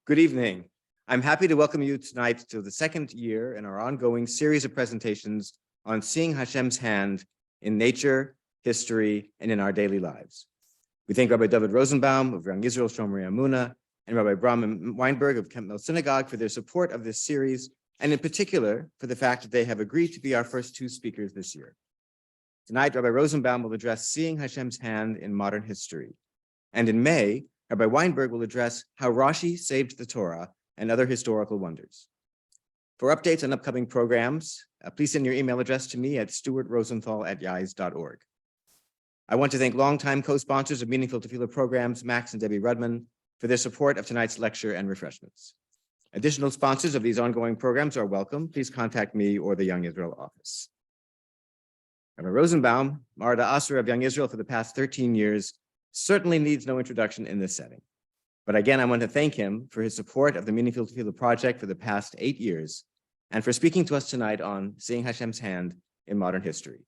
Good evening. I'm happy to welcome you tonight to the second year in our ongoing series of presentations on seeing Hashem's hand in nature, history, and in our daily lives. We thank Rabbi Dovid Rosenbaum of Young Israel Shomrei Amuna and Rabbi Bram Weinberg of Kemp Mill Synagogue for their support of this series, and in particular for the fact that they have agreed to be our first two speakers this year. Tonight, Rabbi Rosenbaum will address seeing Hashem's hand in modern history. And in May, Rabbi Weinberg will address how Rashi saved the Torah and other historical wonders. For updates on upcoming programs, please send your email address to me at stuartrosenthal@yais.org. I want to thank longtime co-sponsors of Meaningful Tefillah programs, Max and Debbie Rudman, for their support of tonight's lecture and refreshments. Additional sponsors of these ongoing programs are welcome. Please contact me or the Young Israel office. Rabbi Rosenbaum, Marada Asra of Young Israel for the past 13 years, certainly needs no introduction in this setting. But again, I want to thank him for his support of the Meaningful Tefillah project for the past 8 years and for speaking to us tonight on seeing Hashem's hand in modern history.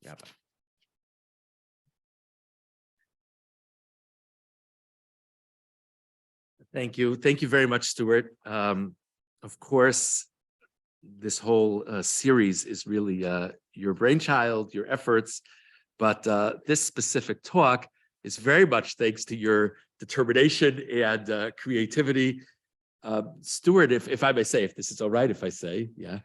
Rabbi. Thank you. Thank you very much, Stuart. Of course, this whole series is really your brainchild, your efforts, but this specific talk is very much thanks to your determination and creativity. Stuart, if I may say, if this is all right, if I say, yeah,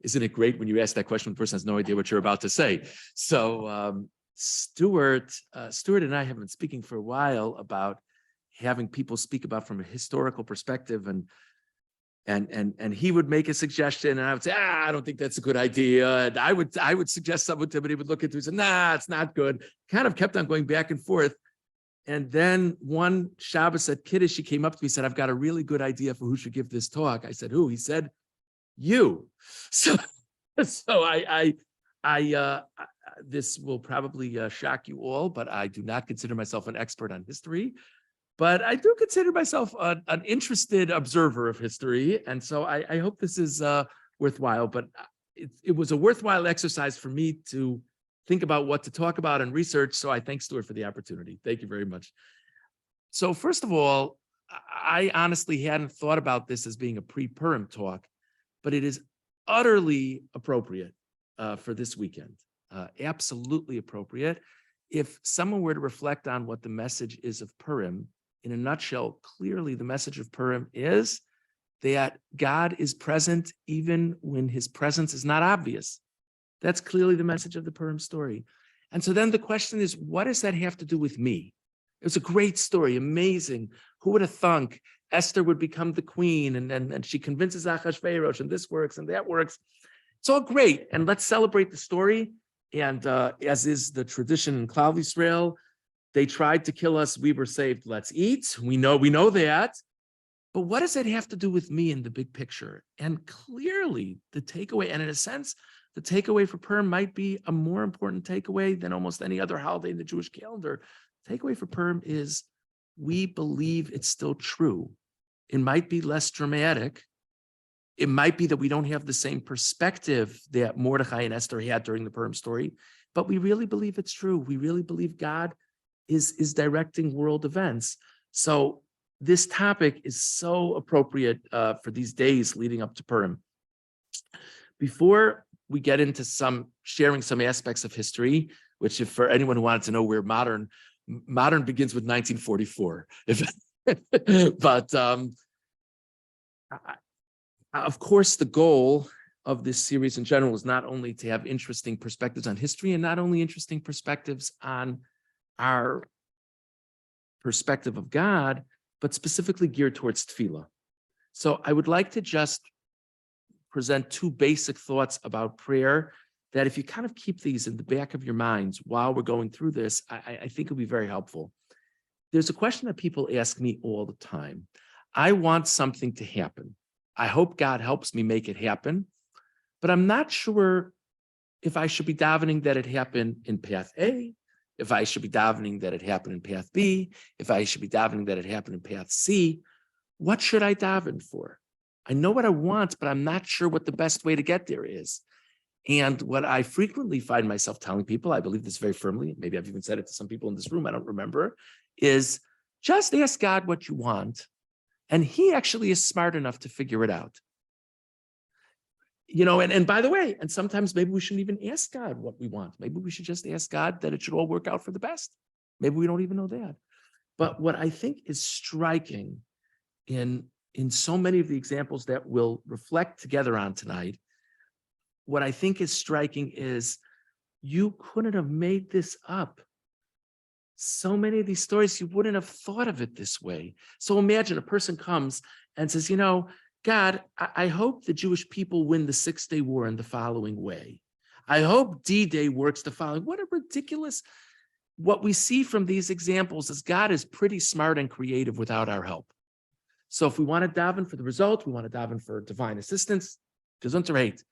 isn't it great when you ask that question, the person has no idea what you're about to say? So Stuart and I have been speaking for a while about having people speak about from a historical perspective, and he would make a suggestion, and I would say, I don't think that's a good idea. And I would suggest something to him, and he would look into it and say, nah, it's not good. Kind of kept on going back and forth. And then one Shabbos at Kiddush, he came up to me and said, I've got a really good idea for who should give this talk. I said, who? He said, you. So this will probably shock you all, but I do not consider myself an expert on history. But I do consider myself an interested observer of history. And so I hope this is worthwhile. But it was a worthwhile exercise for me to think about what to talk about and research. So I thank Stuart for the opportunity. Thank you very much. So first of all, I honestly hadn't thought about this as being a pre-Purim talk, but it is utterly appropriate for this weekend. Absolutely appropriate. If someone were to reflect on what the message is of Purim, in a nutshell, clearly the message of Purim is that God is present even when his presence is not obvious. That's clearly the message of the Purim story. And so then the question is, what does that have to do with me? It was a great story, amazing. Who would have thunk Esther would become the queen, and she convinces Achashverosh, and this works and that works. It's all great, and let's celebrate the story. And as is the tradition in Klal Yisrael, they tried to kill us, we were saved, let's eat. We know that. But what does that have to do with me in the big picture? And clearly the takeaway, and in a sense, the takeaway for Purim might be a more important takeaway than almost any other holiday in the Jewish calendar. The takeaway for Purim is we believe it's still true. It might be less dramatic. It might be that we don't have the same perspective that Mordechai and Esther had during the Purim story, but we really believe it's true. We really believe God is directing world events. So this topic is so appropriate for these days leading up to Purim. Before we get into sharing some aspects of history, which if for anyone who wanted to know where modern begins with 1944. But of course, the goal of this series in general is not only to have interesting perspectives on history and not only interesting perspectives on our perspective of God, but specifically geared towards tefillah. So I would like to just present two basic thoughts about prayer that if you kind of keep these in the back of your minds while we're going through this, I think it'll be very helpful. There's a question that people ask me all the time. I want something to happen. I hope God helps me make it happen, but I'm not sure if I should be davening that it happen in path A, if I should be davening that it happened in path B, if I should be davening that it happened in path C. What should I daven for? I know what I want, but I'm not sure what the best way to get there is. And what I frequently find myself telling people, I believe this very firmly, maybe I've even said it to some people in this room, I don't remember, is just ask God what you want And he actually is smart enough to figure it out. And by the way, and sometimes maybe we shouldn't even ask God what we want. Maybe we should just ask God that it should all work out for the best. Maybe we don't even know that. But what I think is striking in so many of the examples that we'll reflect together on tonight, what I think is striking is you couldn't have made this up. So many of these stories, you wouldn't have thought of it this way. So imagine a person comes and says, God, I hope the Jewish people win the 6-Day War in the following way. I hope D-Day works the following. What a ridiculous, what we see from these examples is God is pretty smart and creative without our help. So if we want to daven for the result, we want to daven for divine assistance, Gesundheit,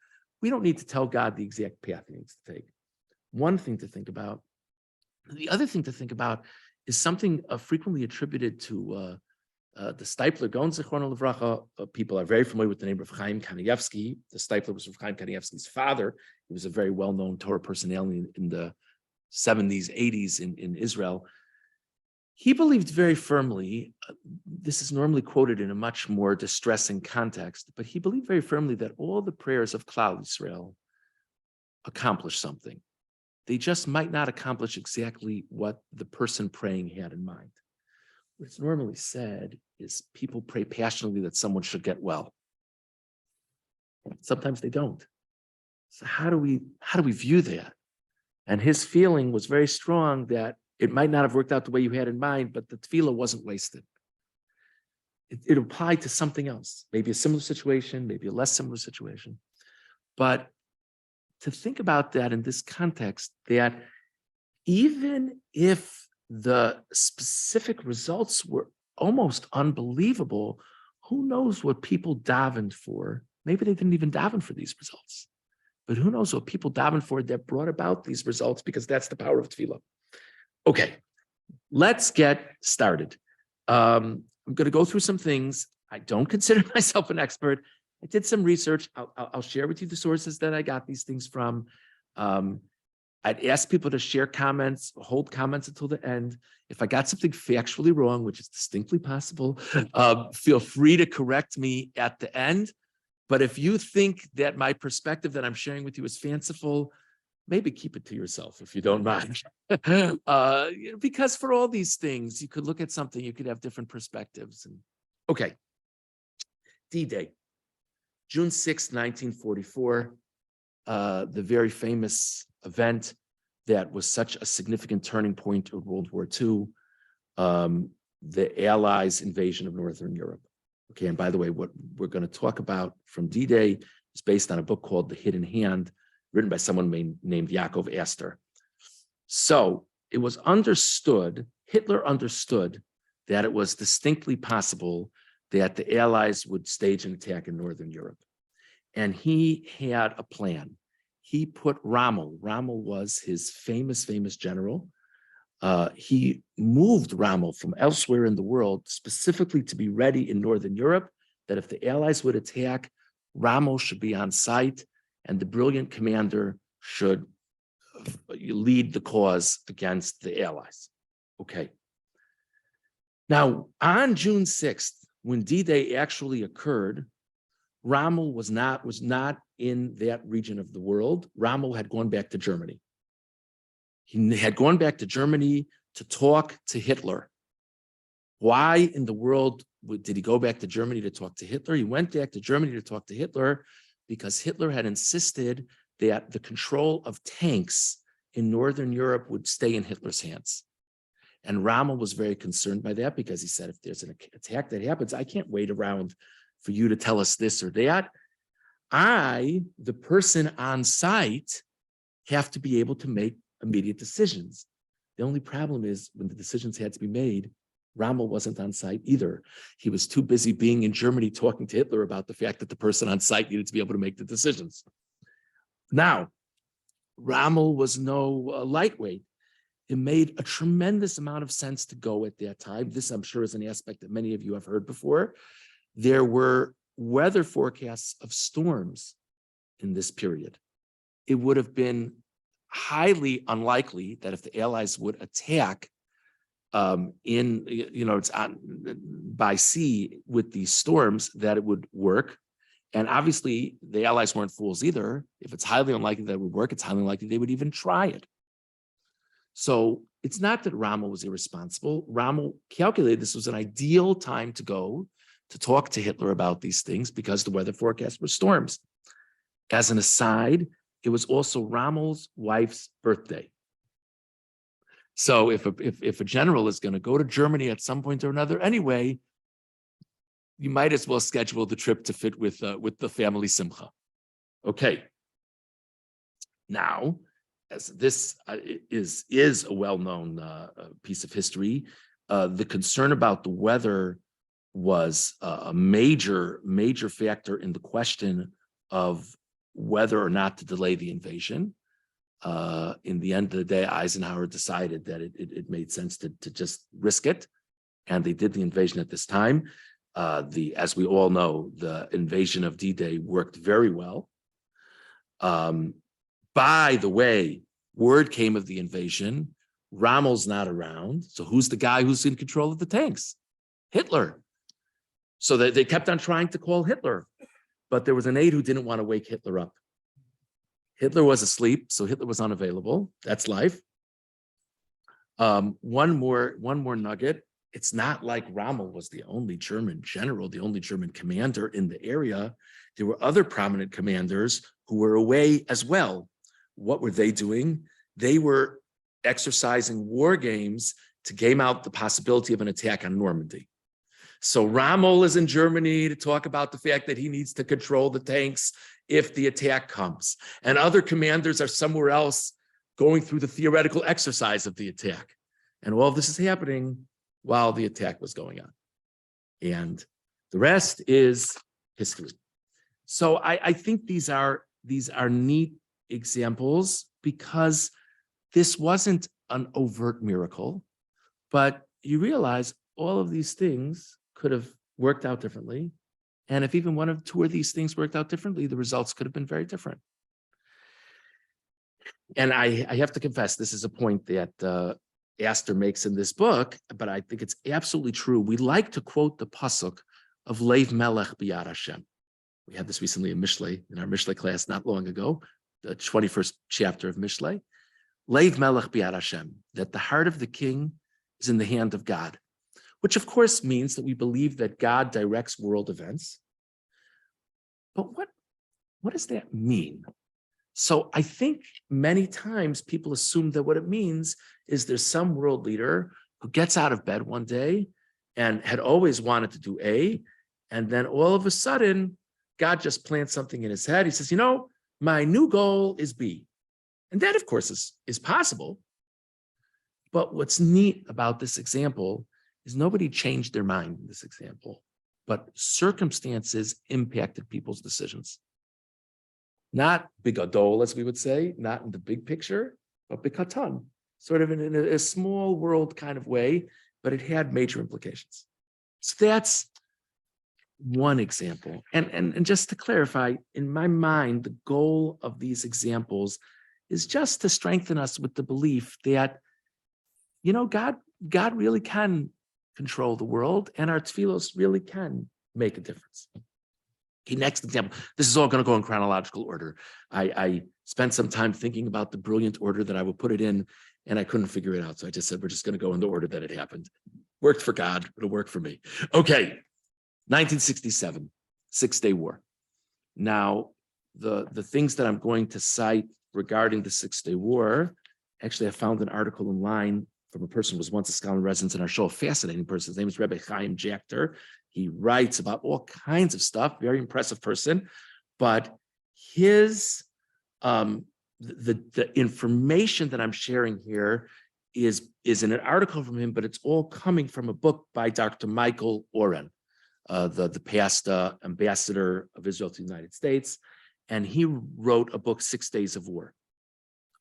we don't need to tell God the exact path he needs to take. One thing to think about. The other thing to think about is something frequently attributed to the Steipler, Gaon Zichrono Livracha. People are very familiar with the name of Chaim Kanievsky. The Steipler was Chaim Kanievsky's father. He was a very well-known Torah personality in the 70s, 80s in Israel. He believed very firmly, this is normally quoted in a much more distressing context, but he believed very firmly that all the prayers of Klal Yisrael accomplish something. They just might not accomplish exactly what the person praying had in mind. What's normally said is people pray passionately that someone should get well. Sometimes they don't. So how do we view that? And his feeling was very strong that it might not have worked out the way you had in mind, but the tefillah wasn't wasted. It applied to something else, maybe a similar situation, maybe a less similar situation. But to think about that in this context, that even if the specific results were almost unbelievable, who knows what people davened for? Maybe they didn't even daven for these results, but who knows what people davened for that brought about these results, because that's the power of tefillah. Okay, let's get started. I'm going to go through some things. I don't consider myself an expert. I did some research. I'll share with you the sources that I got these things from. I'd ask people to share comments, hold comments until the end. If I got something factually wrong, which is distinctly possible, feel free to correct me at the end. But if you think that my perspective that I'm sharing with you is fanciful, maybe keep it to yourself if you don't mind. Because for all these things, you could look at something, you could have different perspectives. Okay, D-Day. June 6, 1944, the very famous event that was such a significant turning point in World War II, the Allies' invasion of Northern Europe. Okay, and by the way, what we're going to talk about from D-Day is based on a book called The Hidden Hand, written by someone named Yaakov Astor. So it was understood, Hitler understood that it was distinctly possible that the Allies would stage an attack in Northern Europe. And he had a plan. He put Rommel was his famous general. He moved Rommel from elsewhere in the world specifically to be ready in Northern Europe, that if the Allies would attack, Rommel should be on site and the brilliant commander should lead the cause against the Allies. Okay. Now, on June 6th, when D-Day actually occurred, Rommel was not in that region of the world. Rommel had gone back to Germany. He had gone back to Germany to talk to Hitler. Why in the world did he go back to Germany to talk to Hitler? He went back to Germany to talk to Hitler because Hitler had insisted that the control of tanks in Northern Europe would stay in Hitler's hands. And Rommel was very concerned by that because he said, if there's an attack that happens, I can't wait around for you to tell us this or that. I, the person on site, have to be able to make immediate decisions. The only problem is when the decisions had to be made, Rommel wasn't on site either. He was too busy being in Germany talking to Hitler about the fact that the person on site needed to be able to make the decisions. Now, Rommel was no lightweight. It made a tremendous amount of sense to go at that time. This, I'm sure, is an aspect that many of you have heard before. There were weather forecasts of storms in this period. It would have been highly unlikely that if the Allies would attack it's on by sea with these storms that it would work. And obviously, the Allies weren't fools either. If it's highly unlikely that it would work, it's highly unlikely they would even try it. So it's not that Rommel was irresponsible. Rommel calculated this was an ideal time to go to talk to Hitler about these things because the weather forecast were storms. As an aside, it was also Rommel's wife's birthday. So if a general is going to go to Germany at some point or another anyway, you might as well schedule the trip to fit with the family simcha. Okay. Now, as this is a well-known piece of history, the concern about the weather was a major factor in the question of whether or not to delay the invasion. In the end of the day, Eisenhower decided that it made sense to just risk it, and they did the invasion at this time. As we all know, the invasion of D-Day worked very well. By the way, word came of the invasion. Rommel's not around, so who's the guy who's in control of the tanks? Hitler. So they kept on trying to call Hitler, but there was an aide who didn't want to wake Hitler up. Hitler was asleep, so Hitler was unavailable. That's life. One more nugget. It's not like Rommel was the only German general, the only German commander in the area. There were other prominent commanders who were away as well. What were they doing? They were exercising war games to game out the possibility of an attack on Normandy. So Rommel is in Germany to talk about the fact that he needs to control the tanks if the attack comes. And other commanders are somewhere else going through the theoretical exercise of the attack. And all of this is happening while the attack was going on. And the rest is history. So I think these are neat examples because this wasn't an overt miracle, but you realize all of these things could have worked out differently. And if even one of two of these things worked out differently, the results could have been very different. And I have to confess, this is a point that Astor makes in this book, but I think it's absolutely true. We like to quote the pasuk of Leiv Melech B'Yad Hashem. We had this recently in Mishlei, in our Mishlei class not long ago, the 21st chapter of Mishlei. Leiv Melech B'Yad Hashem, that the heart of the king is in the hand of God, which of course means that we believe that God directs world events. But what does that mean? So I think many times people assume that what it means is there's some world leader who gets out of bed one day and had always wanted to do A, and then all of a sudden, God just plants something in his head. He says, my new goal is B. And that, of course, is possible. But what's neat about this example is nobody changed their mind in this example, but circumstances impacted people's decisions. Not bigadol, as we would say, not in the big picture, but bikatan, sort of in a small world kind of way, but it had major implications. So that's one example. And just to clarify, in my mind, the goal of these examples is just to strengthen us with the belief that, God really can control the world, and our tefillos really can make a difference. Okay, next example. This is all going to go in chronological order. I spent some time thinking about the brilliant order that I would put it in, and I couldn't figure it out. So I just said, we're just going to go in the order that it happened. Worked for God, it'll work for me. Okay, 1967, Six-Day War. Now, the things that I'm going to cite regarding the Six-Day War, actually, I found an article online from a person who was once a scholar in residence in our show, a fascinating person. His name is Rabbi Chaim Jachter. He writes about all kinds of stuff, very impressive person, but his, the information that I'm sharing here is in an article from him, but it's all coming from a book by Dr. Michael Oren, the past ambassador of Israel to the United States. And he wrote a book, 6 Days of War.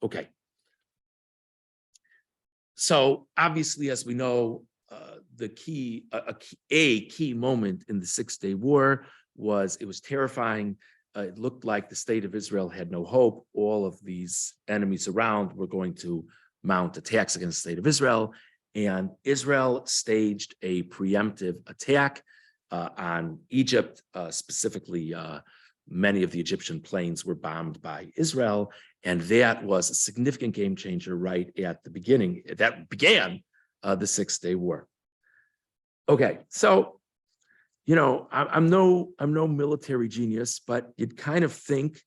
Okay. So obviously, as we know, a key moment in the 6-Day War was, it was terrifying. It looked like the state of Israel had no hope. All of these enemies around were going to mount attacks against the state of Israel. and Israel staged a preemptive attack on Egypt. Specifically, many of the Egyptian planes were bombed by Israel, and that was a significant game changer right at the beginning. That began the Six-Day War. Okay, so I'm no military genius, but you'd kind of think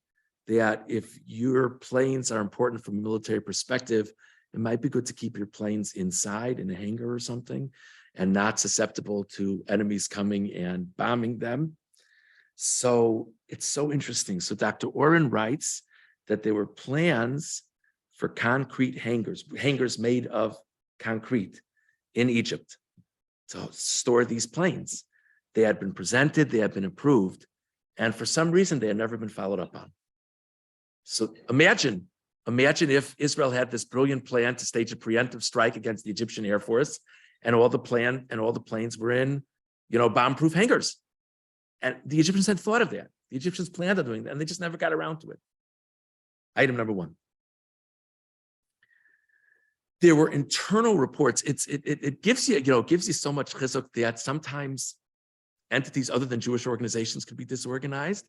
that if your planes are important from a military perspective, it might be good to keep your planes inside in a hangar or something and not susceptible to enemies coming and bombing them. So it's so interesting. So Dr. Oren writes that there were plans for concrete hangars made of concrete in Egypt to store these planes. They had been presented, they had been approved, and for some reason they had never been followed up on. So imagine if Israel had this brilliant plan to stage a preemptive strike against the Egyptian Air Force, and all the planes were in, bomb-proof hangars. And the Egyptians had thought of that. The Egyptians planned on doing that, and they just never got around to it. Item number one. There were internal reports. It gives you, gives you so much chizuk that sometimes entities other than Jewish organizations could be disorganized,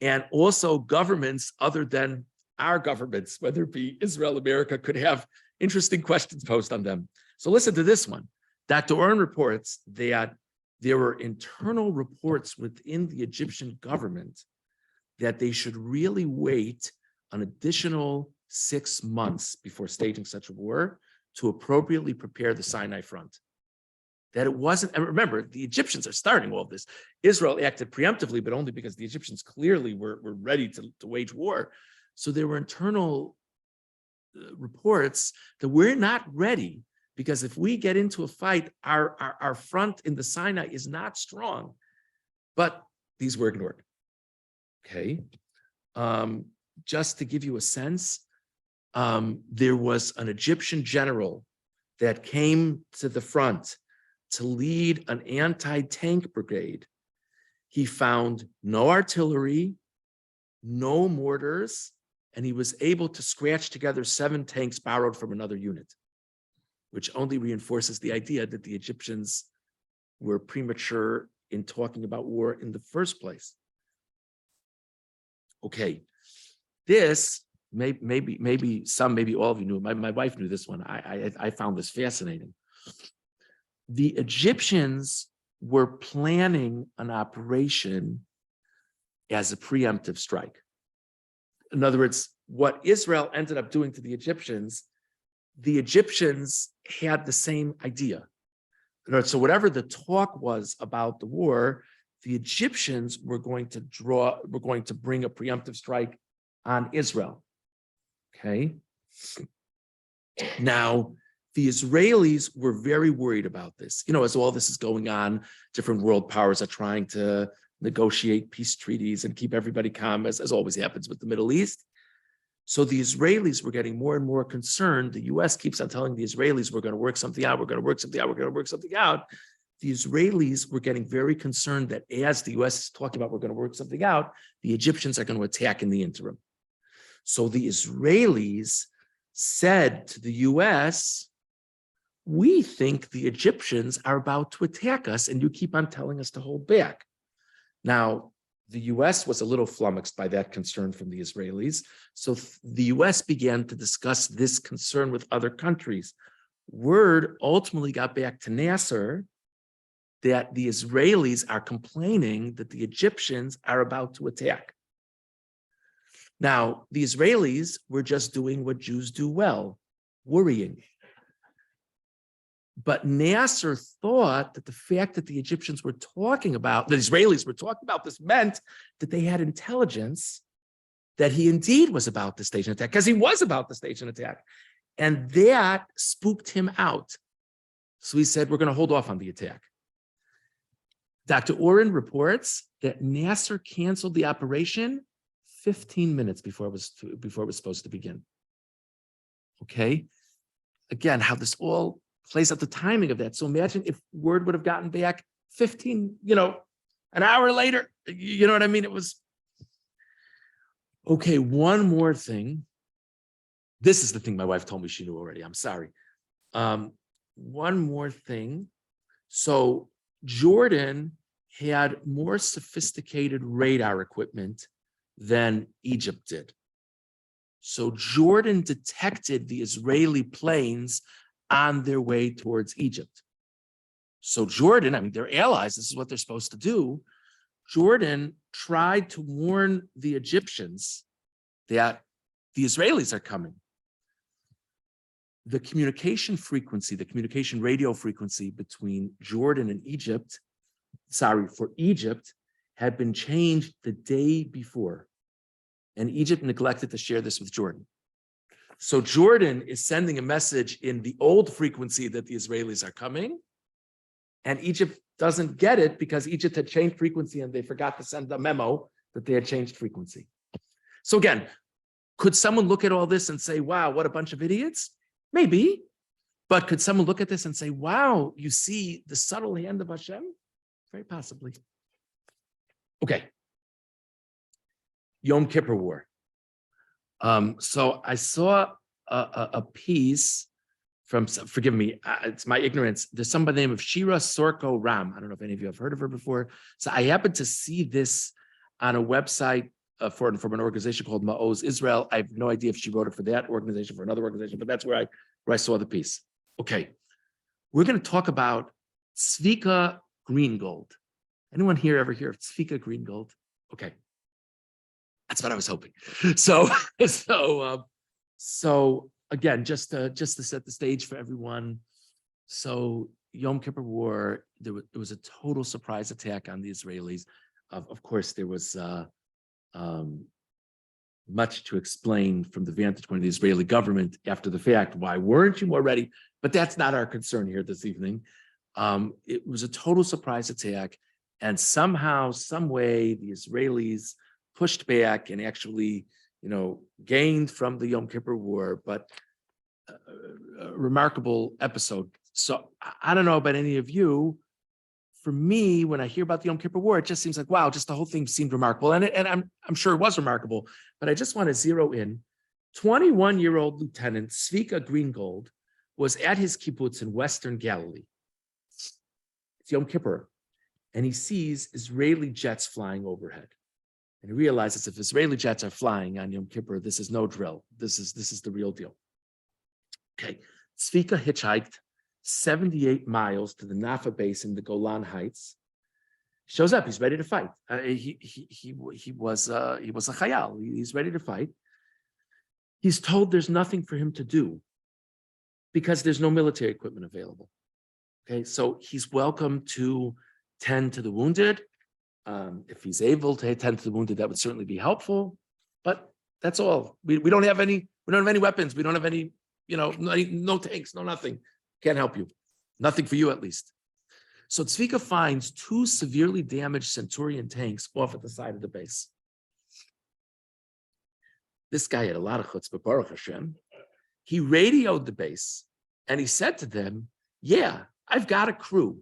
and also governments other than our governments, whether it be Israel, America, could have interesting questions posed on them. So listen to this one. Dr. Oren reports that there were internal reports within the Egyptian government that they should really wait an additional 6 months before staging such a war to appropriately prepare the Sinai front. That it wasn't, and remember, the Egyptians are starting all of this. Israel acted preemptively, but only because the Egyptians clearly were ready to wage war. So there were internal reports that we're not ready, because if we get into a fight, our front in the Sinai is not strong. But these were ignored. Okay. Just to give you a sense, there was an Egyptian general that came to the front to lead an anti-tank brigade. He found no artillery, no mortars, and he was able to scratch together 7 tanks borrowed from another unit, which only reinforces the idea that the Egyptians were premature in talking about war in the first place. Okay, this maybe some, maybe all of you knew. My wife knew this one. I found this fascinating. The Egyptians were planning an operation as a preemptive strike. In other words, what Israel ended up doing to the Egyptians had the same idea. So whatever the talk was about the war, the Egyptians were going to bring a preemptive strike on Israel. Okay. Now, the Israelis were very worried about this. As all this is going on, different world powers are trying to negotiate peace treaties and keep everybody calm, as always happens with the Middle East. So the Israelis were getting more and more concerned. The US keeps on telling the Israelis, we're going to work something out, we're going to work something out, we're going to work something out. The Israelis were getting very concerned that as the US is talking about we're going to work something out, the Egyptians are going to attack in the interim. So the Israelis said to the US, we think the Egyptians are about to attack us, and you keep on telling us to hold back. Now, the US was a little flummoxed by that concern from the Israelis. So the US began to discuss this concern with other countries. Word ultimately got back to Nasser that the Israelis are complaining that the Egyptians are about to attack. Now, the Israelis were just doing what Jews do well, worrying. But Nasser thought that the fact that the Egyptians were talking about, the Israelis were talking about this, meant that they had intelligence that he indeed was about to stage an attack, because he was about to stage an attack. And that spooked him out. So he said, we're going to hold off on the attack. Dr. Oren reports that Nasser canceled the operation 15 minutes before it was supposed to begin. Okay. Again, how this all plays out, the timing of that. So imagine if word would have gotten back 15, an hour later, you know what I mean? It was, okay, one more thing. This is the thing my wife told me she knew already. I'm sorry. one more thing. So Jordan had more sophisticated radar equipment than Egypt did. So Jordan detected the Israeli planes on their way towards Egypt. So Jordan, I mean, they're allies. This is what they're supposed to do. Jordan tried to warn the Egyptians that the Israelis are coming. The communication frequency, the communication radio frequency between Jordan and Egypt, for Egypt, had been changed the day before. And Egypt neglected to share this with Jordan. So Jordan is sending a message in the old frequency that the Israelis are coming, and Egypt doesn't get it because Egypt had changed frequency and they forgot to send a memo that they had changed frequency. So again, could someone look at all this and say, wow, what a bunch of idiots? Maybe. But could someone look at this and say, wow, you see the subtle hand of Hashem? Very possibly. Okay. Yom Kippur War. So I saw a piece from, forgive me, it's my ignorance. There's somebody by the name of Shira Sorko Ram. I don't know if any of you have heard of her before. So I happened to see this on a website from an organization called Ma'oz Israel. I have no idea if she wrote it for that organization, for another organization, but that's where I saw the piece. Okay. We're going to talk about Tzvika Greengold. Anyone here ever hear of Tzvika Greengold? Okay. That's what I was hoping. So again, just to set the stage for everyone. So Yom Kippur War, it was a total surprise attack on the Israelis. Of course, there was much to explain from the vantage point of the Israeli government after the fact. Why weren't you more ready? But that's not our concern here this evening. It was a total surprise attack, and somehow, some way, the Israelis pushed back and actually, gained from the Yom Kippur War, but a remarkable episode. So I don't know about any of you. For me, when I hear about the Yom Kippur War, it just seems like, wow, just the whole thing seemed remarkable. And I'm sure it was remarkable, but I just want to zero in. 21-year-old Lieutenant Tzvika Greengold was at his kibbutz in Western Galilee. It's Yom Kippur, and he sees Israeli jets flying overhead. And he realizes if Israeli jets are flying on Yom Kippur, this is no drill. This is the real deal. Okay, Tzvika hitchhiked 78 miles to the Nafa base in the Golan Heights. Shows up, he's ready to fight. He was a chayal. He's ready to fight. He's told there's nothing for him to do because there's no military equipment available. Okay, so he's welcome to tend to the wounded. If he's able to tend to the wounded, that would certainly be helpful. But that's all. We don't have any weapons. We don't have any, no tanks, no nothing. Can't help you. Nothing for you, at least. So Tzvika finds 2 severely damaged Centurion tanks off at the side of the base. This guy had a lot of chutzpah, Baruch Hashem. He radioed the base and he said to them, yeah, I've got a crew.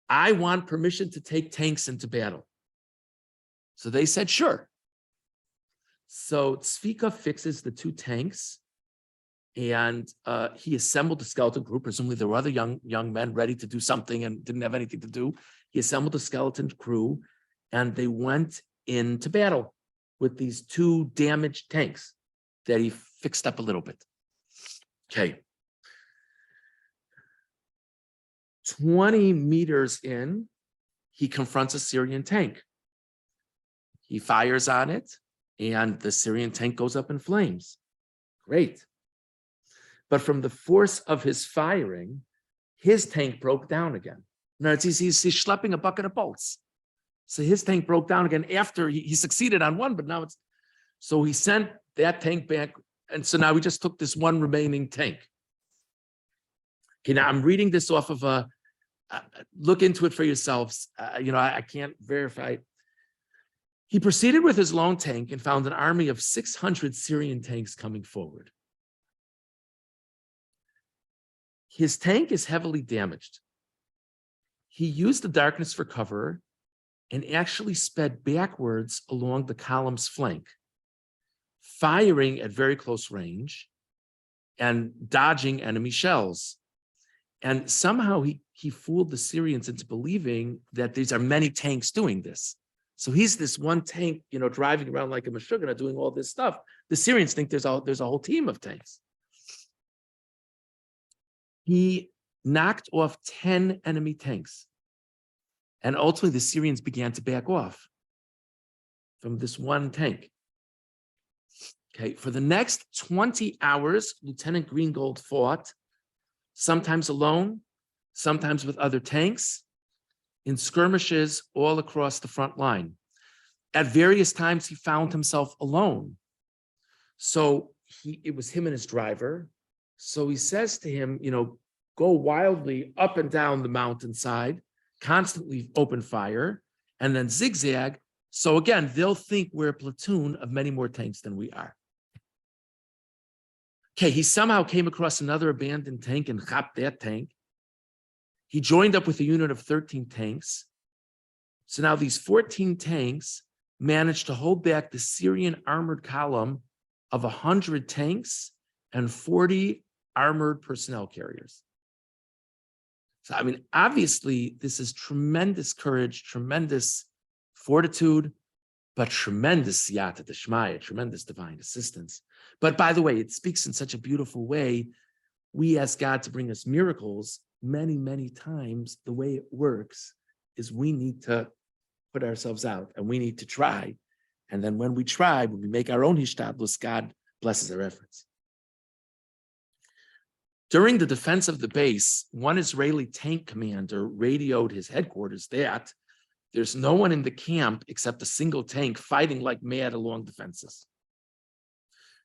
I want permission to take tanks into battle. So they said, sure. So Tzvika fixes the 2 tanks, and he assembled a skeleton crew. Presumably there were other young men ready to do something and didn't have anything to do. He assembled a skeleton crew, and they went into battle with these 2 damaged tanks that he fixed up a little bit. Okay. 20 meters in, he confronts a Syrian tank. He fires on it, and the Syrian tank goes up in flames. Great. But from the force of his firing, his tank broke down again. No, he's schlepping a bucket of bolts. So his tank broke down again after he succeeded on one, but now it's, so he sent that tank back. And so now we just took this one remaining tank. Okay, now I'm reading this off of look into it for yourselves. I can't verify it. He proceeded with his lone tank and found an army of 600 Syrian tanks coming forward. His tank is heavily damaged. He used the darkness for cover and actually sped backwards along the column's flank, firing at very close range and dodging enemy shells. And somehow he fooled the Syrians into believing that these are many tanks doing this. So he's this one tank, driving around like a Meshuggah, doing all this stuff. The Syrians think there's a whole team of tanks. He knocked off 10 enemy tanks. And ultimately, the Syrians began to back off from this one tank. Okay, for the next 20 hours, Lieutenant Greengold fought, sometimes alone, sometimes with other tanks, in skirmishes all across the front line. At various times, he found himself alone. So it was him and his driver. So he says to him, go wildly up and down the mountainside, constantly open fire, and then zigzag. So again, they'll think we're a platoon of many more tanks than we are. Okay, he somehow came across another abandoned tank and chopped that tank. He joined up with a unit of 13 tanks. So now these 14 tanks managed to hold back the Syrian armored column of 100 tanks and 40 armored personnel carriers. So, obviously, this is tremendous courage, tremendous fortitude, but tremendous siyata d'shmaya, tremendous divine assistance. But by the way, it speaks in such a beautiful way. We ask God to bring us miracles many, many times. The way it works is we need to put ourselves out and we need to try. And then when we try, when we make our own hishtadlus, God blesses our efforts. During the defense of the base, one Israeli tank commander radioed his headquarters that there's no one in the camp except a single tank fighting like mad along the fences.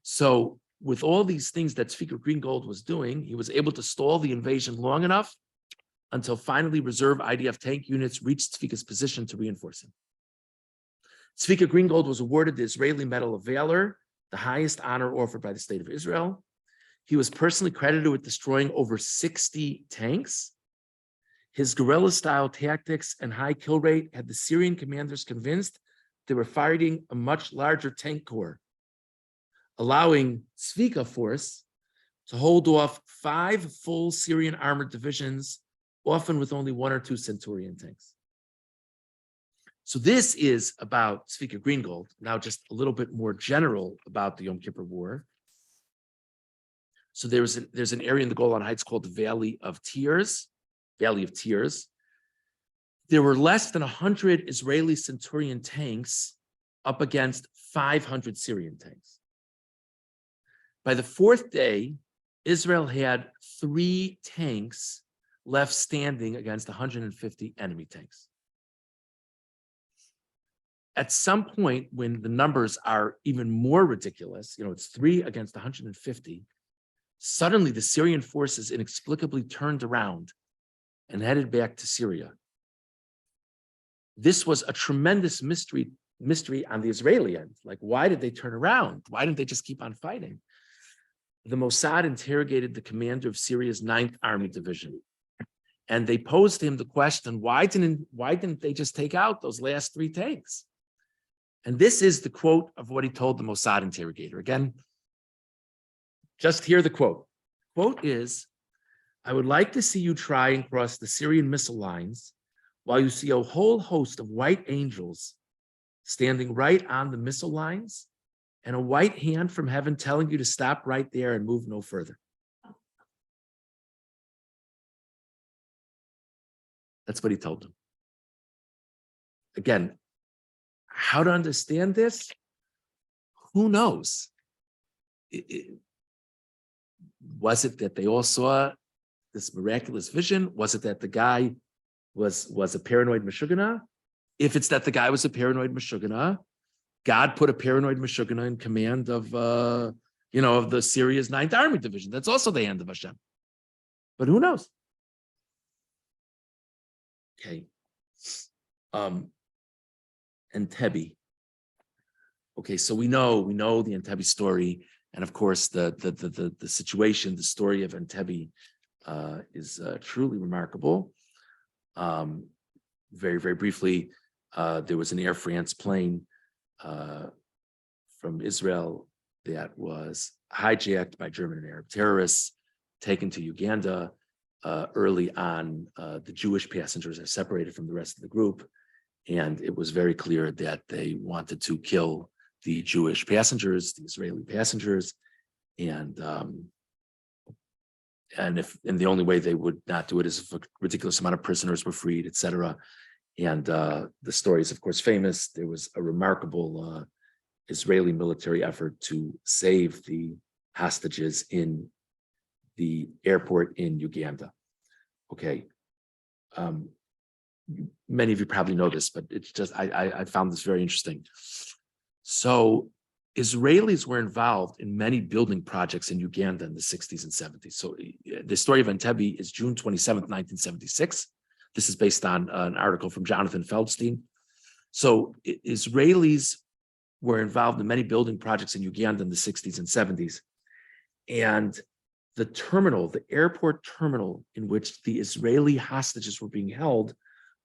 So with all these things that Tzvika Greengold was doing, he was able to stall the invasion long enough until finally reserve IDF tank units reached Tzvika's position to reinforce him. Tzvika Greengold was awarded the Israeli Medal of Valor, the highest honor offered by the state of Israel. He was personally credited with destroying over 60 tanks. His guerrilla-style tactics and high kill rate had the Syrian commanders convinced they were fighting a much larger tank corps, allowing Tzvika force to hold off 5 full Syrian armored divisions, often with only 1 or 2 Centurion tanks. So this is about Tzvika Greengold. Now just a little bit more general about the Yom Kippur War. So there's an area in the Golan Heights called the Valley of Tears. There were less than 100 Israeli Centurion tanks up against 500 Syrian tanks. By the 4th day, Israel had 3 tanks left standing against 150 enemy tanks. At some point, when the numbers are even more ridiculous, it's 3 against 150, suddenly the Syrian forces inexplicably turned around and headed back to Syria. This was a tremendous mystery on the Israeli end. Like, why did they turn around? Why didn't they just keep on fighting? The Mossad interrogated the commander of Syria's 9th Army Division, and they posed him the question, why didn't they just take out those last 3 tanks? And this is the quote of what he told the Mossad interrogator. Again, just hear the quote. Quote is, "I would like to see you try and cross the Syrian missile lines while you see a whole host of white angels standing right on the missile lines and a white hand from heaven telling you to stop right there and move no further." That's what he told them. Again, how to understand this? Who knows? Was it that they all saw this miraculous vision? Was it that the guy was a paranoid Meshuggah? If it's that the guy was a paranoid Meshuggah, God put a paranoid Meshuggah in command of the Syria's 9th Army Division. That's also the hand of Hashem. But who knows? Okay. Entebbe. Okay, so we know the Entebbe story, and of course the situation, the story of Entebbe is truly remarkable. Very, very briefly, there was an Air France plane from Israel that was hijacked by German and Arab terrorists, taken to Uganda. early on, the Jewish passengers are separated from the rest of the group. And it was very clear that they wanted to kill the Jewish passengers, the Israeli passengers. And the only way they would not do it is if a ridiculous amount of prisoners were freed, et cetera. And the story is, of course, famous. There was a remarkable Israeli military effort to save the hostages in the airport in Uganda. Okay. Many of you probably know this, but it's just, I found this very interesting. So Israelis were involved in many building projects in Uganda in the 60s and 70s. So the story of Entebbe is June 27th, 1976. This is based on an article from Jonathan Feldstein. So Israelis were involved in many building projects in Uganda in the 60s and 70s. And the terminal, the airport terminal in which the Israeli hostages were being held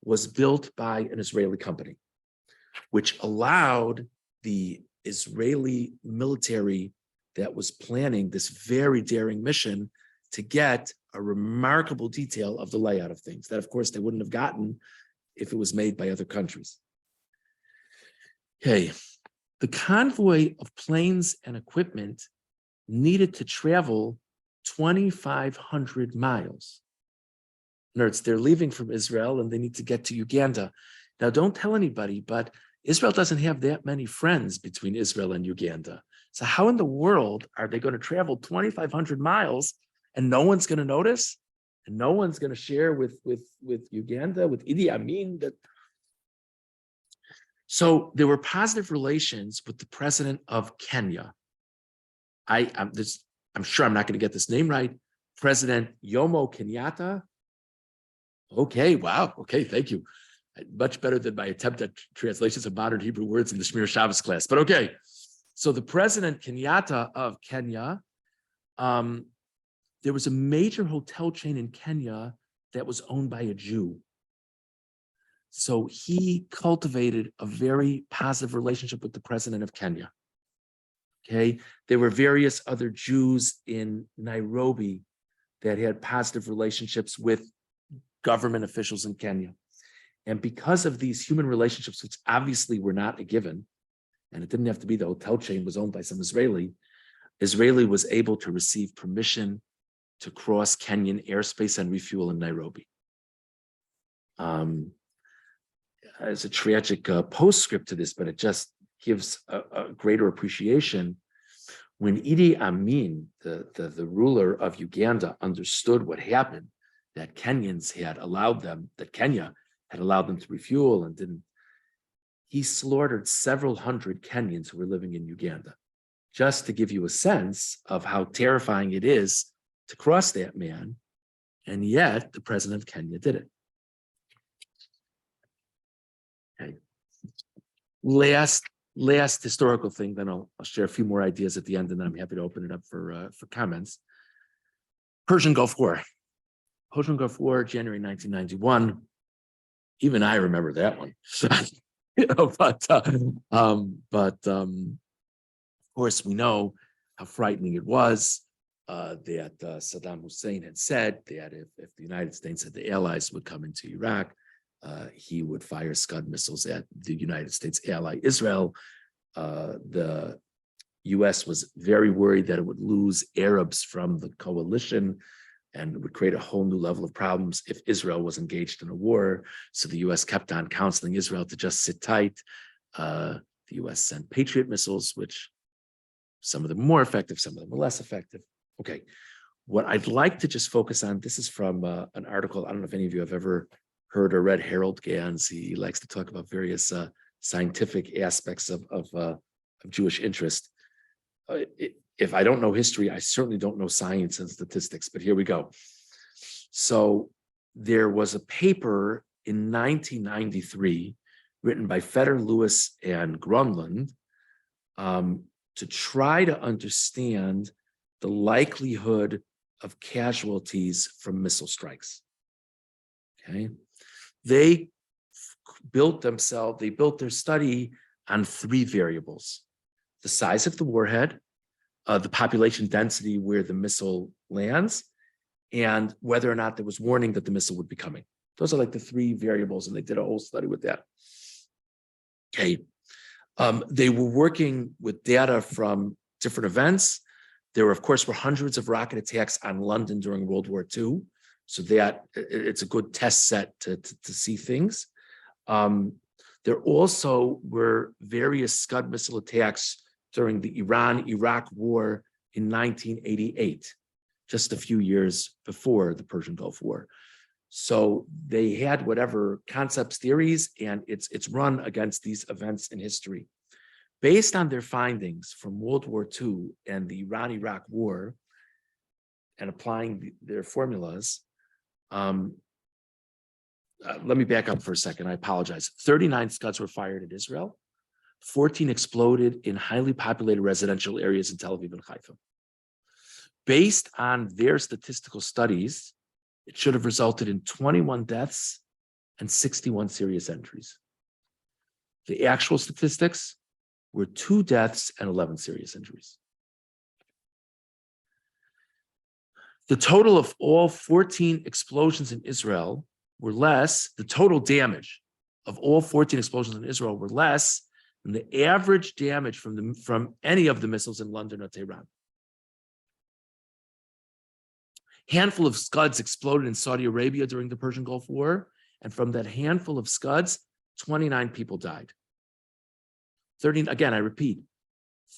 was built by an Israeli company, which allowed the Israeli military that was planning this very daring mission to get a remarkable detail of the layout of things that, of course, they wouldn't have gotten if it was made by other countries. Okay, the convoy of planes and equipment needed to travel 2,500 miles. In other words, they're leaving from Israel and they need to get to Uganda. Now, don't tell anybody, but Israel doesn't have that many friends between Israel and Uganda. So how in the world are they going to travel 2,500 miles and no one's going to notice? And no one's going to share with Uganda, with Idi Amin? So there were positive relations with the president of Kenya. I'm sure I'm not going to get this name right. President Jomo Kenyatta. Okay, wow. Okay, thank you. Much better than my attempt at translations of modern Hebrew words in the Shmir Shabbos class, but okay. So the President Kenyatta of Kenya, there was a major hotel chain in Kenya that was owned by a Jew. So he cultivated a very positive relationship with the president of Kenya. Okay, there were various other Jews in Nairobi that had positive relationships with government officials in Kenya. And because of these human relationships, which obviously were not a given, and it didn't have to be the hotel chain was owned by some Israeli was able to receive permission to cross Kenyan airspace and refuel in Nairobi. As a tragic postscript to this, but it just gives a greater appreciation. When Idi Amin, the ruler of Uganda, understood what happened, that Kenyans had allowed them, that Kenya had allowed them to refuel and didn't, he slaughtered several hundred Kenyans who were living in Uganda, just to give you a sense of how terrifying it is to cross that man. And yet the president of Kenya did it. Okay. Last historical thing, then I'll share a few more ideas at the end, and then I'm happy to open it up for comments. Persian Gulf War. Persian Gulf War, January 1991. Even I remember that one. But of course, we know how frightening it was that Saddam Hussein had said that if the United States and the Allies would come into Iraq, he would fire Scud missiles at the United States ally Israel. The US was very worried that it would lose Arabs from the coalition and it would create a whole new level of problems if Israel was engaged in a war. So the US kept on counseling Israel to just sit tight. The US sent Patriot missiles, which some of them more effective, some of them were less effective. Okay, what I'd like to just focus on, this is from an article, I don't know if any of you have ever heard or read Harold Gans. He likes to talk about various scientific aspects of Jewish interest. If I don't know history, I certainly don't know science and statistics, but here we go. So there was a paper in 1993 written by Feder, Lewis, and Grunland to try to understand the likelihood of casualties from missile strikes. Okay. They built their study on three variables: the size of the warhead, the population density where the missile lands, and whether or not there was warning that the missile would be coming. Those are like the three variables, and they did a whole study with that. Okay. They were working with data from different events. There, of course, were hundreds of rocket attacks on London during World War II. So that it's a good test set to see things. There also were various Scud missile attacks during the Iran-Iraq War in 1988, just a few years before the Persian Gulf War. So they had whatever concepts, theories, and it's run against these events in history. Based on their findings from World War II and the Iran-Iraq War, and applying their formulas, let me back up for a second. I apologize. 39 Scuds were fired at Israel. 14 exploded in highly populated residential areas in Tel Aviv and Haifa. Based on their statistical studies, it should have resulted in 21 deaths and 61 serious injuries. The actual statistics were 2 deaths and 11 serious injuries. The total of all 14 explosions in Israel were less, the total damage of all 14 explosions in Israel were less than the average damage from any of the missiles in London or Tehran. Handful of Scuds exploded in Saudi Arabia during the Persian Gulf War, and from that handful of Scuds, 29 people died. 13, again, I repeat,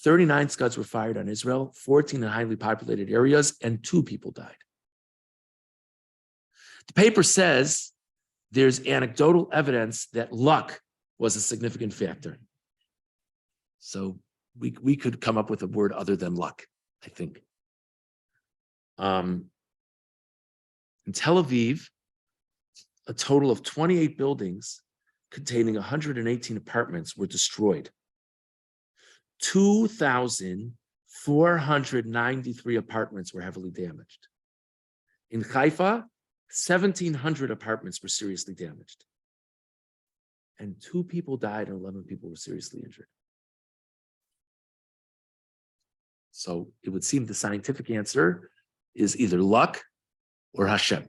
39 Scuds were fired on Israel, 14 in highly populated areas, and 2 people died. The paper says there's anecdotal evidence that luck was a significant factor. So we could come up with a word other than luck, I think. In Tel Aviv, a total of 28 buildings containing 118 apartments were destroyed. 2,493 apartments were heavily damaged. In Haifa, 1,700 apartments were seriously damaged. And 2 people died and 11 people were seriously injured. So it would seem the scientific answer is either luck or Hashem.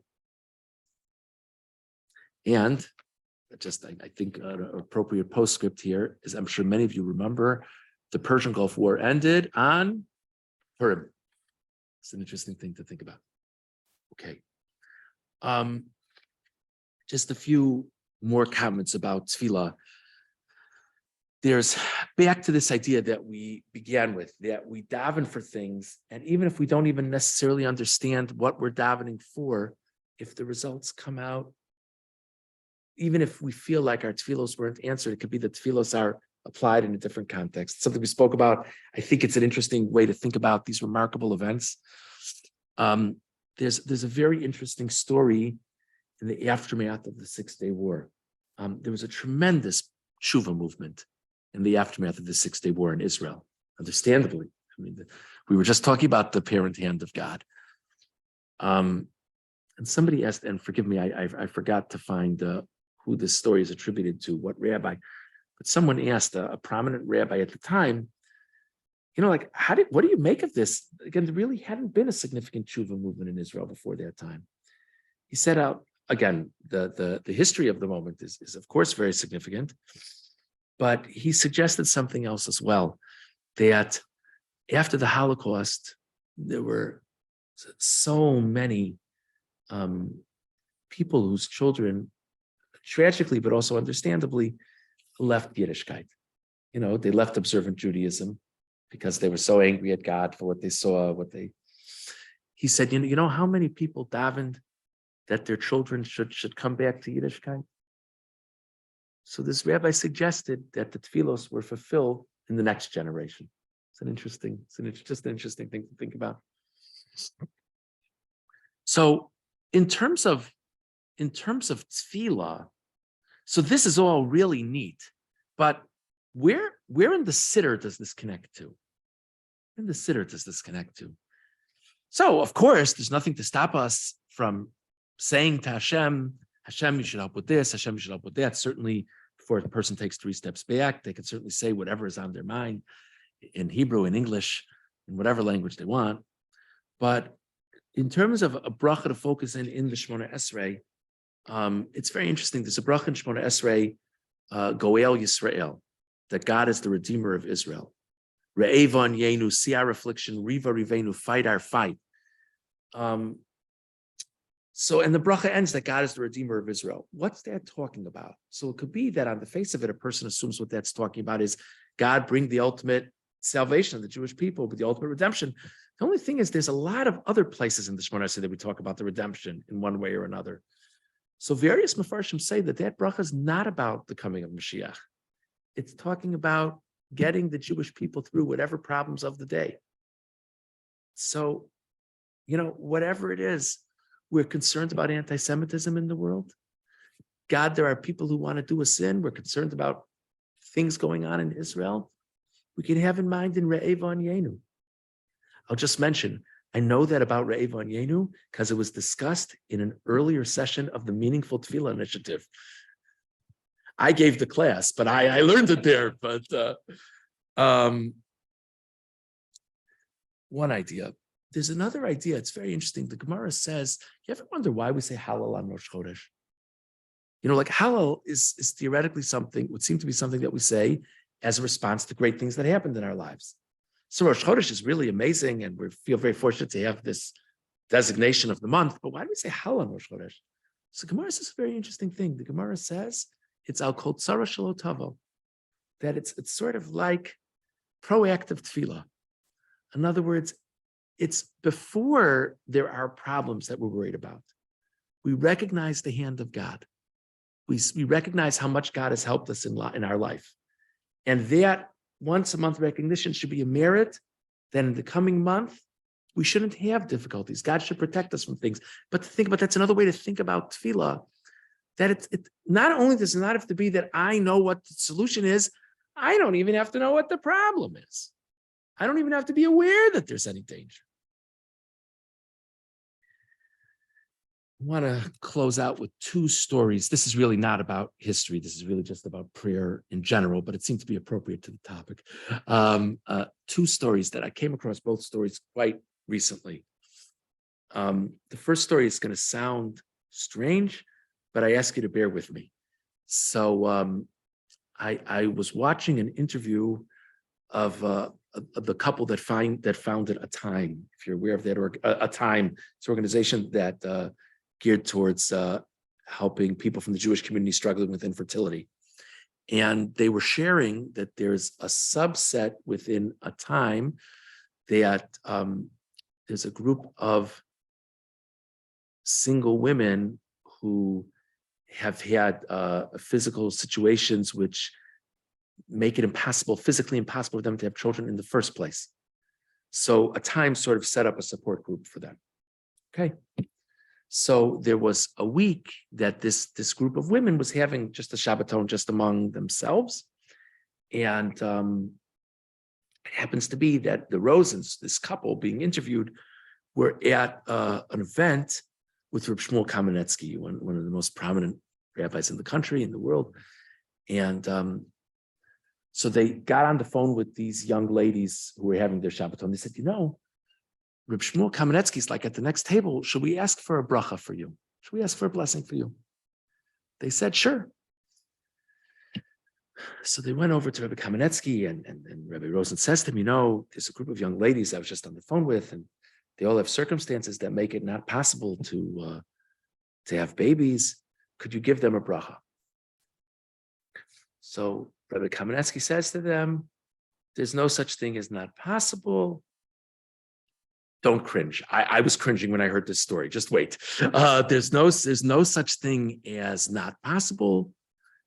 And just, I think an appropriate postscript here is, I'm sure many of you remember, the Persian Gulf War ended on Purim. It's an interesting thing to think about. Okay. Just a few more comments about tefillah. There's back to this idea that we began with, that we daven for things, and even if we don't even necessarily understand what we're davening for, if the results come out, even if we feel like our tefillos weren't answered, it could be that tefillos are applied in a different context. Something we spoke about. I think it's an interesting way to think about these remarkable events. There's a very interesting story in the aftermath of the 6-Day War. There was a tremendous tshuva movement in the aftermath of the 6-Day War in Israel, understandably. I mean, we were just talking about the parent hand of God. And somebody asked, and forgive me, I forgot to find who this story is attributed to, what rabbi, but someone asked a prominent rabbi at the time, you know, like, what do you make of this? Again, there really hadn't been a significant tshuva movement in Israel before that time. He set out, again, the history of the moment is of course very significant, but he suggested something else as well, that after the Holocaust, there were so many people whose children, tragically, but also understandably, left Yiddishkeit. You know, they left observant Judaism because they were so angry at God for what they saw, he said, you know how many people davened that their children should come back to Yiddishkeit? So this rabbi suggested that the tefillos were fulfilled in the next generation. Just an interesting thing to think about. So in terms of tefillah, so this is all really neat, but where in the siddur does this connect to? In the siddur does this connect to? So of course, there's nothing to stop us from saying to Hashem, you should help with this, Hashem, you should help with that. Certainly, before a person takes 3 steps back, they can certainly say whatever is on their mind in Hebrew, in English, in whatever language they want. But In terms of a bracha to focus in the Shemona Esrei, it's very interesting. There's a bracha in Shemona Esrei, Goel Yisrael, that God is the Redeemer of Israel. Re'evon Yenu, see our affliction, Riva Rivenu, fight our fight. And the bracha ends that God is the Redeemer of Israel. What's that talking about? So it could be that on the face of it, a person assumes what that's talking about is God bring the ultimate salvation of the Jewish people, but the ultimate redemption. The only thing is there's a lot of other places in the Shemona Esrei that we talk about the redemption in one way or another. So various Mefarshim say that bracha is not about the coming of Mashiach. It's talking about getting the Jewish people through whatever problems of the day. So, whatever it is, we're concerned about anti-Semitism in the world. God, there are people who want to do a sin. We're concerned about things going on in Israel. We can have in mind in Re'evon Yenu. I'll just mention, I know that about Re'evon Yenu because it was discussed in an earlier session of the Meaningful Tefillah Initiative. I gave the class, but I learned it there. But one idea. There's another idea. It's very interesting. The Gemara says, you ever wonder why we say Hallel on Rosh Chodesh? Like Hallel is theoretically something, would seem to be something that we say as a response to great things that happened in our lives. So Rosh Chodesh is really amazing, and we feel very fortunate to have this designation of the month. But why do we say Hallel on Rosh Chodesh? So Gemara says a very interesting thing. The Gemara says it's al kol tzara shelo tavo, that it's sort of like proactive tefillah. In other words, it's before there are problems that we're worried about. We recognize the hand of God. We recognize how much God has helped us in our life. And that once a month recognition should be a merit. Then in the coming month, we shouldn't have difficulties. God should protect us from things. But to think about that's another way to think about tefillah, that it not only does it not have to be that I know what the solution is, I don't even have to know what the problem is. I don't even have to be aware that there's any danger. I want to close out with two stories. This is really not about history. This is really just about prayer in general, but it seemed to be appropriate to the topic. Two stories that I came across, both stories quite recently. The first story is going to sound strange, but I ask you to bear with me. So I was watching an interview of the couple that founded A Time. If you're aware of that, A Time, it's an organization that geared towards helping people from the Jewish community struggling with infertility. And they were sharing that there's a subset within A Time that there's a group of single women who have had physical situations which make it physically impossible for them to have children in the first place. So A Time sort of set up a support group for them. Okay. So there was a week that this group of women was having just a Shabbaton just among themselves. And it happens to be that the Rosens, this couple being interviewed, were at an event with Reb Shmuel Kamenetsky, one of the most prominent rabbis in the country, in the world. And so they got on the phone with these young ladies who were having their Shabbaton. They said, Reb Shmuel Kamenetsky's like at the next table, should we ask for a bracha for you? Should we ask for a blessing for you? They said, sure. So they went over to Rabbi Kamenetsky, and Rabbi Rosen says to him, there's a group of young ladies I was just on the phone with, and they all have circumstances that make it not possible to have babies. Could you give them a bracha? So Rabbi Kamenetsky says to them, there's no such thing as not possible. Don't cringe. I was cringing when I heard this story. Just wait. There's no such thing as not possible.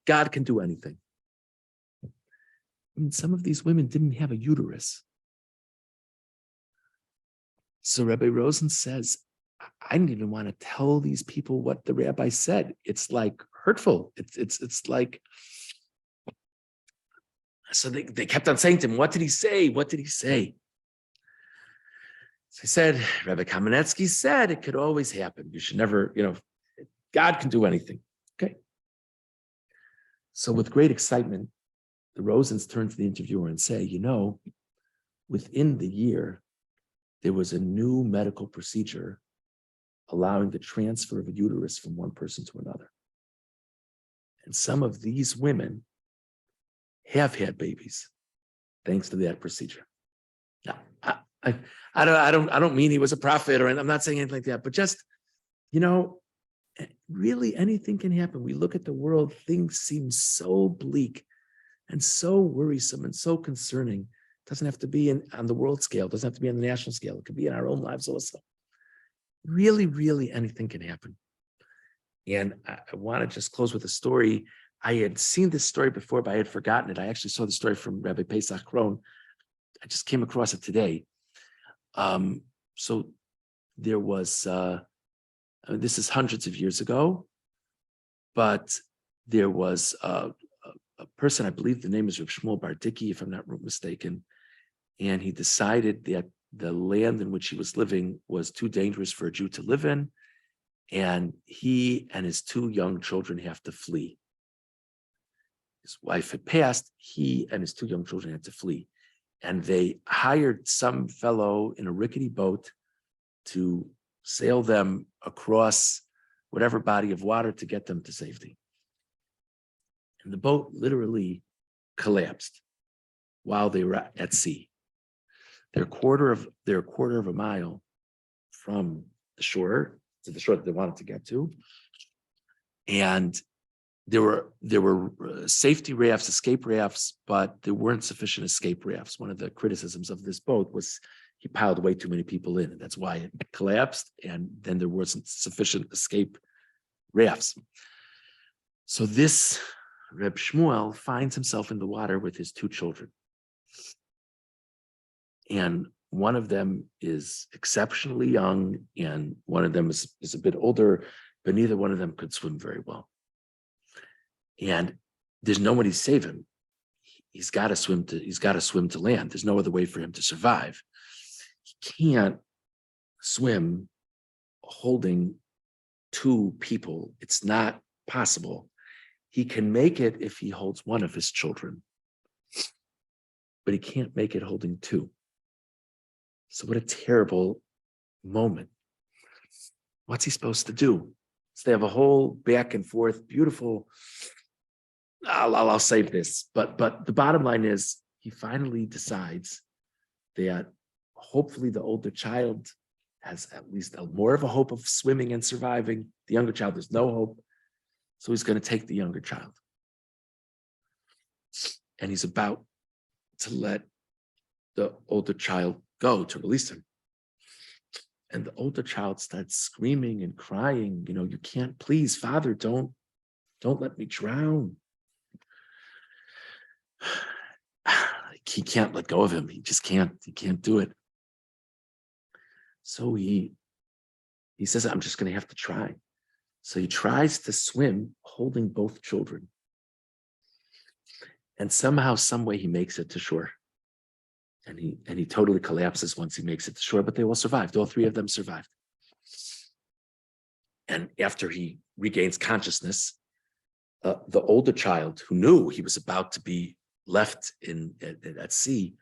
God can do anything. Some of these women didn't have a uterus. So Rabbi Rosen says, I didn't even want to tell these people what the rabbi said. It's like hurtful. It's like, so they kept on saying to him, what did he say? What did he say? So he said, Rabbi Kamenetsky said it could always happen. You should never, God can do anything. Okay. So with great excitement, the Rosens turn to the interviewer and say, within the year, there was a new medical procedure allowing the transfer of a uterus from one person to another. And some of these women have had babies thanks to that procedure. Now, I don't mean he was a prophet, or I'm not saying anything like that, but just, really anything can happen. We look at the world, things seem so bleak and so worrisome and so concerning. It doesn't have to be on the world scale. It doesn't have to be on the national scale. It could be in our own lives also. Really, really anything can happen. And I want to just close with a story. I had seen this story before, but I had forgotten it. I actually saw the story from Rabbi Pesach Krohn. I just came across it today. So there was, this is hundreds of years ago, but there was a person, I believe the name is Reb Shmuel Bardicki, if I'm not mistaken, and he decided that the land in which he was living was too dangerous for a Jew to live in, and he and his two young children have to flee. His wife had passed, he and his two young children had to flee. And they hired some fellow in a rickety boat to sail them across whatever body of water to get them to safety. And the boat literally collapsed while they were at sea. They're a quarter of a mile from the shore to the shore that they wanted to get to. And there were safety rafts, escape rafts, but there weren't sufficient escape rafts. One of the criticisms of this boat was he piled way too many people in, and that's why it collapsed. And then there wasn't sufficient escape rafts. So this Reb Shmuel finds himself in the water with his two children. And one of them is exceptionally young, and one of them is a bit older, but neither one of them could swim very well. And there's nobody to save him. He's got to swim to land. There's no other way for him to survive. He can't swim holding two people. It's not possible. He can make it if he holds one of his children, but he can't make it holding two. So what a terrible moment. What's he supposed to do? So they have a whole back and forth, beautiful. I'll save this, but the bottom line is he finally decides that hopefully the older child has at least more of a hope of swimming and surviving. The younger child, there's no hope. So he's going to take the younger child. And he's about to let the older child go, to release him. And the older child starts screaming and crying, you can't, please, Father, don't let me drown. He can't let go of him. He just can't. He can't do it. So he says, I'm just going to have to try. So he tries to swim holding both children. And somehow, some way he makes it to shore. And he totally collapses once he makes it to shore, but they all survived. All three of them survived. And after he regains consciousness, the older child, who knew he was about to be left at sea,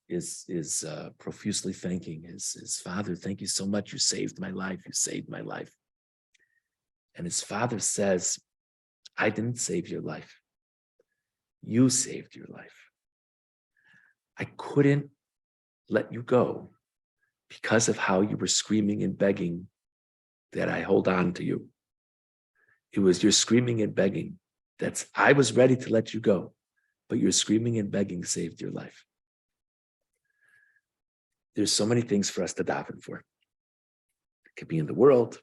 is profusely thanking his father. Thank you so much. You saved my life. You saved my life. And his father says, I didn't save your life. You saved your life. I couldn't let you go because of how you were screaming and begging that I hold on to you. It was your screaming and begging I was ready to let you go, but your screaming and begging saved your life. There's so many things for us to daven for. It could be in the world.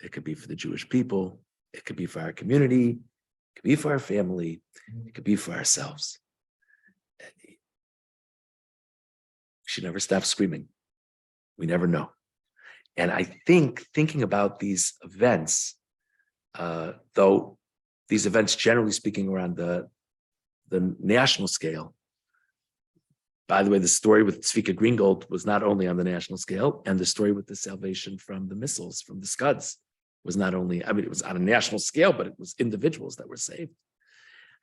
It could be for the Jewish people. It could be for our community. It could be for our family. It could be for ourselves. We should never stop screaming. We never know. And I think thinking about these events, though these events, generally speaking, around the national scale. By the way, the story with Tzvika Greengold was not only on the national scale, and the story with the salvation from the missiles, from the Scuds, was not only, it was on a national scale, but it was individuals that were saved.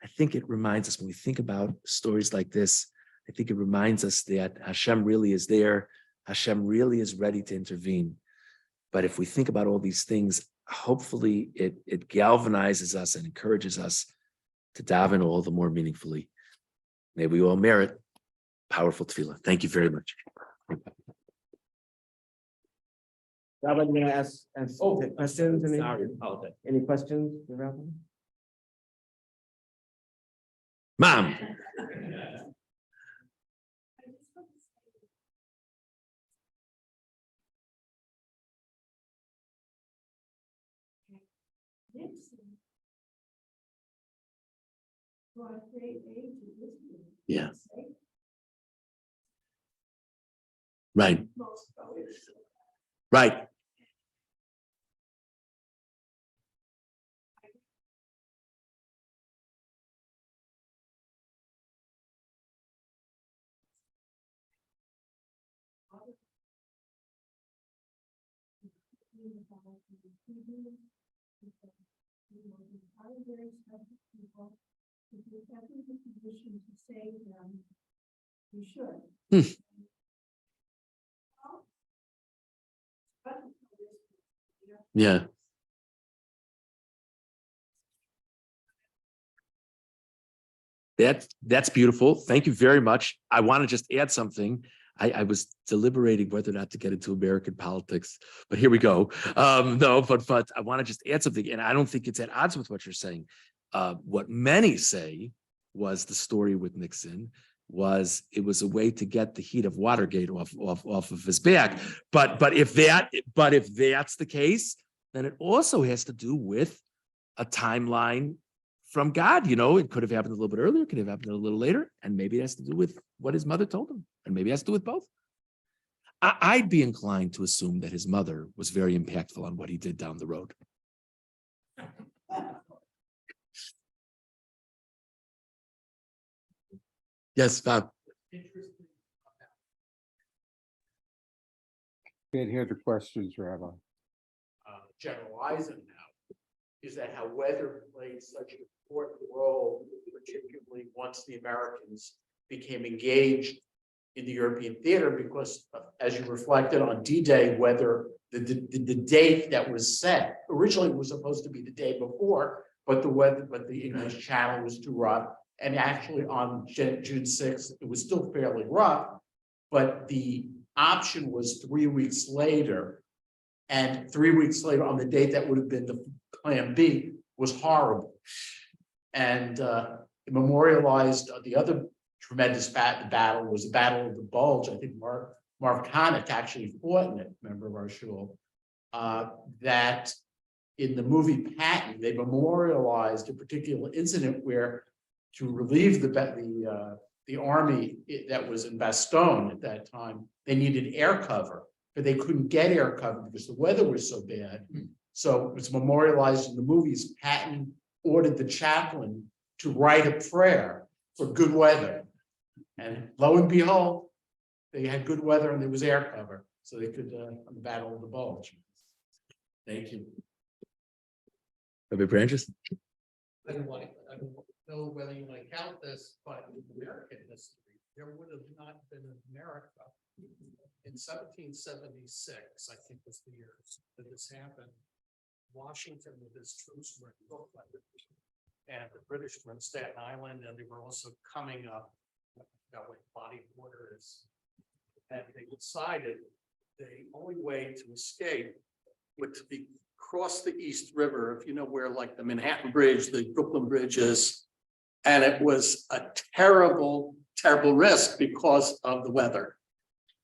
I think it reminds us, when we think about stories like this, I think it reminds us that Hashem really is there. Hashem really is ready to intervene. But if we think about all these things, hopefully it galvanizes us and encourages us to daven all the more meaningfully. May we all merit powerful tefillah. Thank you very much. Rabbi, I'm going to ask questions. Any questions, Rabbi? Mom. Yeah. Right. Right. Yeah. That's beautiful. Thank you very much. I want to just add something. I was deliberating whether or not to get into American politics, but here we go. No, but I want to just add something, and I don't think it's at odds with what you're saying. What many say was the story with Nixon was it was a way to get the heat of Watergate off of his back. But if that's the case, then it also has to do with a timeline from God. It could have happened a little bit earlier, it could have happened a little later, and maybe it has to do with what his mother told him, and maybe it has to do with both. I'd be inclined to assume that his mother was very impactful on what he did down the road. Yes, Bob. Can't hear the questions, Rabbi. General Eisenhower, is that how weather played such an important role, particularly once the Americans became engaged in the European theater, because as you reflected on D-Day, whether the date that was set originally was supposed to be the day before, but the English Channel was too rough, and actually on June 6th it was still fairly rough, but the option was 3 weeks later, and 3 weeks later on the date that would have been the plan B was horrible, and it memorialized the other tremendous battle was the Battle of the Bulge. I think Marv Connick actually fought in it, member of our shul. That in the movie Patton, they memorialized a particular incident where, to relieve the army that was in Bastogne at that time, they needed air cover, but they couldn't get air cover because the weather was so bad. So it's memorialized in the movies. Patton ordered the chaplain to write a prayer for good weather. And lo and behold, they had good weather and there was air cover. So they could, on the Battle of the Bulge. Thank you. Rabbi Branches? I don't know whether you want to count this, but in American history, there would have not been America. In 1776, I think was the year that this happened. Washington with his troops were in Brooklyn, and the British were in Staten Island, and they were also coming up where body water is. And they decided the only way to escape would to be cross the East River, if you know where like the Manhattan Bridge, the Brooklyn Bridge is. And it was a terrible, terrible risk because of the weather.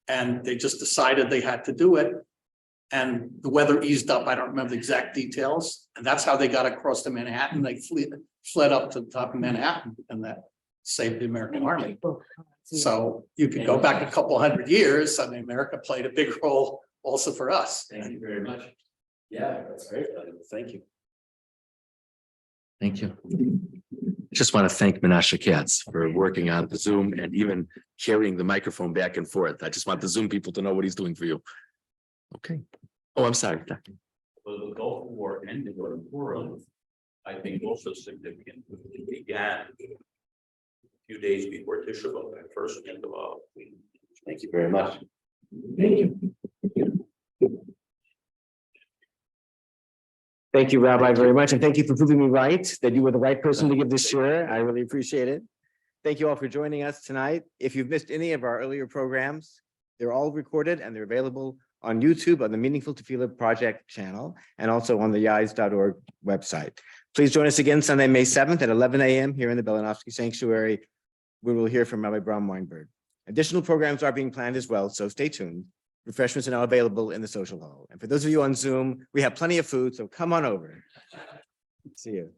And they just decided they had to do it. And the weather eased up. I don't remember the exact details. And that's how they got across to Manhattan. They fled up to the top of Manhattan, and that saved the American army. So you could go back a couple hundred years. I mean, America played a big role also for us. Thank you very much. Yeah, that's great. Thank you. Thank you. I just want to thank Menashe Katz for working on the Zoom and even carrying the microphone back and forth. I just want the Zoom people to know what he's doing for you. Okay. Oh, I'm sorry. Well, the Gulf War ended on Purim, I think also significant. It began a few days before Tisha B'Av, that first week of all. Thank you very much. Thank you. Thank you, Rabbi, Thank very you. much. And thank you for proving me right, that you were the right person to give this year. I really appreciate it. Thank you all for joining us tonight. If you've missed any of our earlier programs, they're all recorded and they're available on YouTube on the Meaningful Tefillah Project channel and also on the yais.org website. Please join us again Sunday, May 7th at 11 a.m. here in the Belanovsky Sanctuary. We will hear from Rabbi Bram Weinberg. Additional programs are being planned as well, so stay tuned. Refreshments are now available in the social hall. And for those of you on Zoom, we have plenty of food, so come on over. See you.